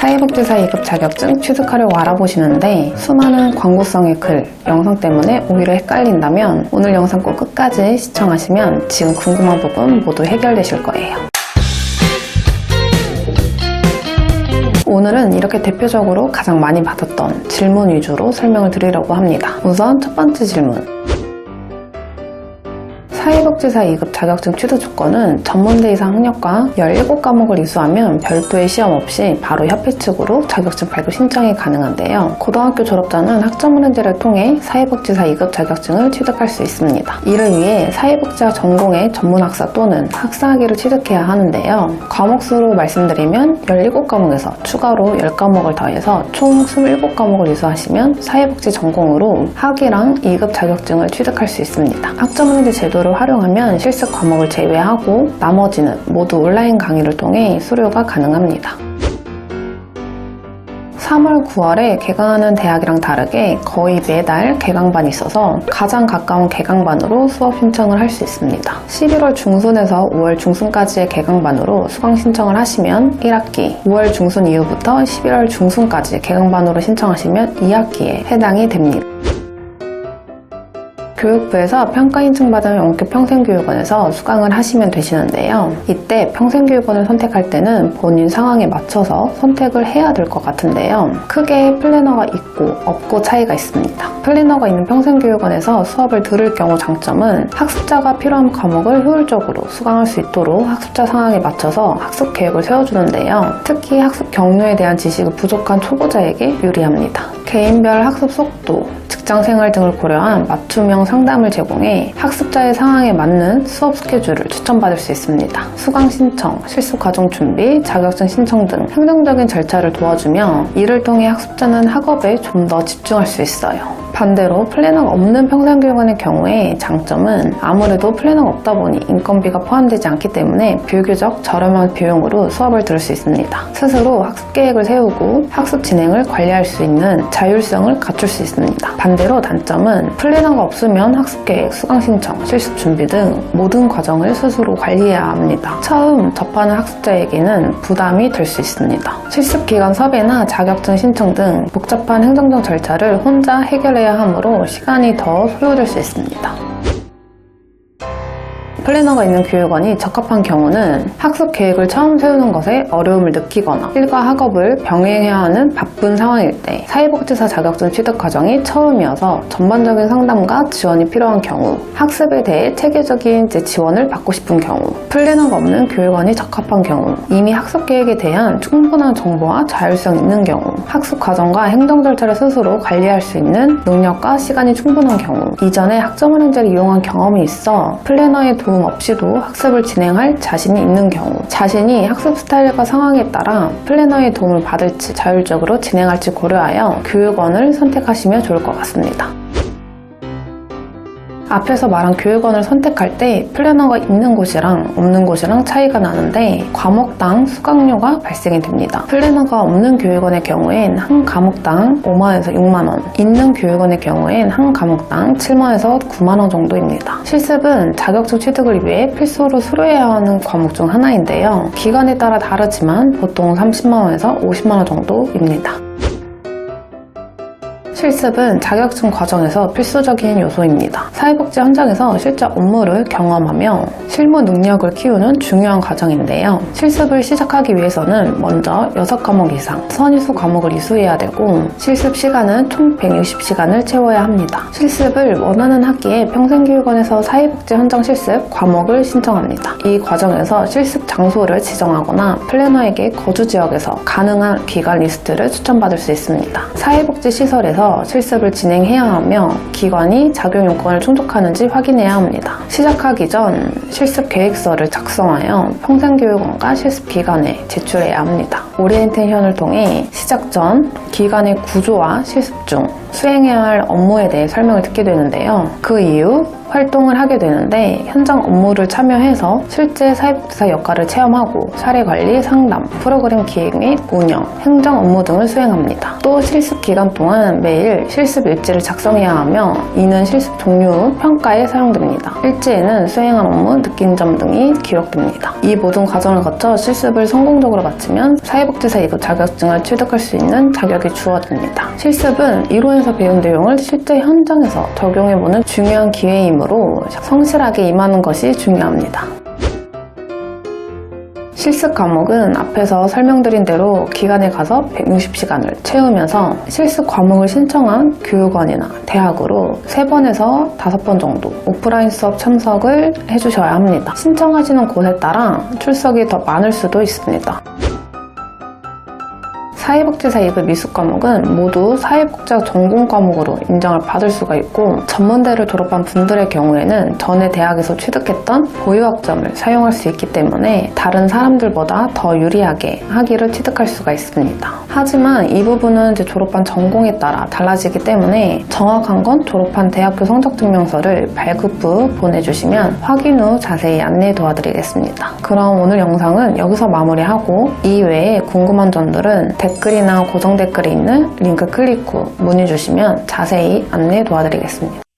사회복지사 2급 자격증 취득하려고 알아보시는데 수많은 광고성의 글, 영상 때문에 오히려 헷갈린다면 오늘 영상 꼭 끝까지 시청하시면 지금 궁금한 부분 모두 해결되실 거예요. 오늘은 이렇게 대표적으로 가장 많이 받았던 질문 위주로 설명을 드리려고 합니다. 우선 첫 번째 질문. 사회복지사 2급 자격증 취득 조건은 전문대 이상 학력과 17과목을 이수하면 별도의 시험 없이 바로 협회 측으로 자격증 발급 신청이 가능한데요. 고등학교 졸업자는 학점은행제를 통해 사회복지사 2급 자격증을 취득할 수 있습니다. 이를 위해 사회복지학 전공의 전문학사 또는 학사학위를 취득해야 하는데요. 과목수로 말씀드리면 17과목에서 추가로 10과목을 더해서 총 27과목을 이수하시면 사회복지 전공으로 학위랑 2급 자격증을 취득할 수 있습니다. 학점은행제 제도를 활용하면 실습 과목을 제외하고 나머지는 모두 온라인 강의를 통해 수료가 가능합니다. 3월, 9월에 개강하는 대학이랑 다르게 거의 매달 개강반이 있어서 가장 가까운 개강반으로 수업 신청을 할 수 있습니다. 11월 중순에서 5월 중순까지의 개강반으로 수강 신청을 하시면 1학기, 5월 중순 이후부터 11월 중순까지 개강반으로 신청하시면 2학기에 해당이 됩니다. 교육부에서 평가 인증받은 원격 평생교육원에서 수강을 하시면 되시는데요. 이때 평생교육원을 선택할 때는 본인 상황에 맞춰서 선택을 해야 될 것 같은데요. 크게 플래너가 있고 없고 차이가 있습니다. 플래너가 있는 평생교육원에서 수업을 들을 경우 장점은 학습자가 필요한 과목을 효율적으로 수강할 수 있도록 학습자 상황에 맞춰서 학습 계획을 세워주는데요. 특히 학습 경로에 대한 지식이 부족한 초보자에게 유리합니다. 개인별 학습 속도, 직장생활 등을 고려한 맞춤형 상담을 제공해 학습자의 상황에 맞는 수업 스케줄을 추천받을 수 있습니다. 수강 신청, 실습 과정 준비, 자격증 신청 등 행정적인 절차를 도와주며 이를 통해 학습자는 학업에 좀 더 집중할 수 있어요. 반대로 플래너가 없는 평생교육원의 경우에 장점은 아무래도 플래너가 없다 보니 인건비가 포함되지 않기 때문에 비교적 저렴한 비용으로 수업을 들을 수 있습니다. 스스로 학습 계획을 세우고 학습 진행을 관리할 수 있는 자율성을 갖출 수 있습니다. 반대로 단점은 플래너가 없으면 학습 계획, 수강 신청, 실습 준비 등 모든 과정을 스스로 관리해야 합니다. 처음 접하는 학습자에게는 부담이 될 수 있습니다. 실습 기간 섭외나 자격증 신청 등 복잡한 행정적 절차를 혼자 해결해야 하므로 시간이 더 소요될 수 있습니다. 플래너가 있는 교육원이 적합한 경우는 학습 계획을 처음 세우는 것에 어려움을 느끼거나 일과 학업을 병행해야 하는 바쁜 상황일 때, 사회복지사 자격증 취득 과정이 처음이어서 전반적인 상담과 지원이 필요한 경우, 학습에 대해 체계적인 지원을 받고 싶은 경우, 플래너가 없는 교육원이 적합한 경우, 이미 학습 계획에 대한 충분한 정보와 자율성이 있는 경우, 학습 과정과 행정 절차를 스스로 관리할 수 있는 능력과 시간이 충분한 경우, 이전에 학점은행제를 이용한 경험이 있어 플래너의 도움 없이도 학습을 진행할 자신이 있는 경우, 자신이 학습 스타일과 상황에 따라 플래너의 도움을 받을지 자율적으로 진행할지 고려하여 교육원을 선택하시면 좋을 것 같습니다. 앞에서 말한 교육원을 선택할 때 플래너가 있는 곳이랑 없는 곳이랑 차이가 나는데 과목당 수강료가 발생이 됩니다. 플래너가 없는 교육원의 경우엔 한 과목당 5만원에서 6만원, 있는 교육원의 경우엔 한 과목당 7만원에서 9만원 정도입니다. 실습은 자격증 취득을 위해 필수로 수료해야 하는 과목 중 하나인데요. 기간에 따라 다르지만 보통 30만원에서 50만원 정도입니다. 실습은 자격증 과정에서 필수적인 요소입니다. 사회복지 현장에서 실제 업무를 경험하며 실무 능력을 키우는 중요한 과정인데요. 실습을 시작하기 위해서는 먼저 6과목 이상 선이수 과목을 이수해야 되고 실습 시간은 총 160시간을 채워야 합니다. 실습을 원하는 학기에 평생교육원에서 사회복지 현장 실습 과목을 신청합니다. 이 과정에서 실습 장소를 지정하거나 플래너에게 거주 지역에서 가능한 기간 리스트를 추천받을 수 있습니다. 사회복지 시설에서 실습을 진행해야 하며 기관이 자격 요건을 충족하는지 확인해야 합니다. 시작하기 전 실습 계획서를 작성하여 평생교육원과 실습 기관에 제출해야 합니다. 오리엔테이션을 통해 시작 전 기관의 구조와 실습 중 수행해야 할 업무에 대해 설명을 듣게 되는데요. 그 이후 활동을 하게 되는데 현장 업무를 참여해서 실제 사회복지사 역할을 체험하고 사례관리, 상담, 프로그램 기획 및 운영, 행정 업무 등을 수행합니다. 또 실습 기간 동안 매일 실습 일지를 작성해야 하며 이는 실습 종료 후 평가에 사용됩니다. 일지에는 수행한 업무, 느낀 점 등이 기록됩니다. 이 모든 과정을 거쳐 실습을 성공적으로 마치면 사회복지사 2급 자격증을 취득할 수 있는 자격이 주어집니다. 실습은 이론에서 배운 내용을 실제 현장에서 적용해보는 중요한 기회이므로 성실하게 임하는 것이 중요합니다. 실습 과목은 앞에서 설명드린 대로 기간에 가서 160시간을 채우면서 실습 과목을 신청한 교육원이나 대학으로 3번에서 5번 정도 오프라인 수업 참석을 해주셔야 합니다. 신청하시는 곳에 따라 출석이 더 많을 수도 있습니다. 사회복지사 2급 미술 과목은 모두 사회복지학 전공 과목으로 인정을 받을 수가 있고 전문대를 졸업한 분들의 경우에는 전에 대학에서 취득했던 보유학점을 사용할 수 있기 때문에 다른 사람들보다 더 유리하게 학위를 취득할 수가 있습니다. 하지만 이 부분은 이제 졸업한 전공에 따라 달라지기 때문에 정확한 건 졸업한 대학교 성적증명서를 발급 후 보내주시면 확인 후 자세히 안내 도와드리겠습니다. 그럼 오늘 영상은 여기서 마무리하고 이외에 궁금한 점들은 댓글이나 고정 댓글에 있는 링크 클릭 후 문의 주시면 자세히 안내 도와드리겠습니다.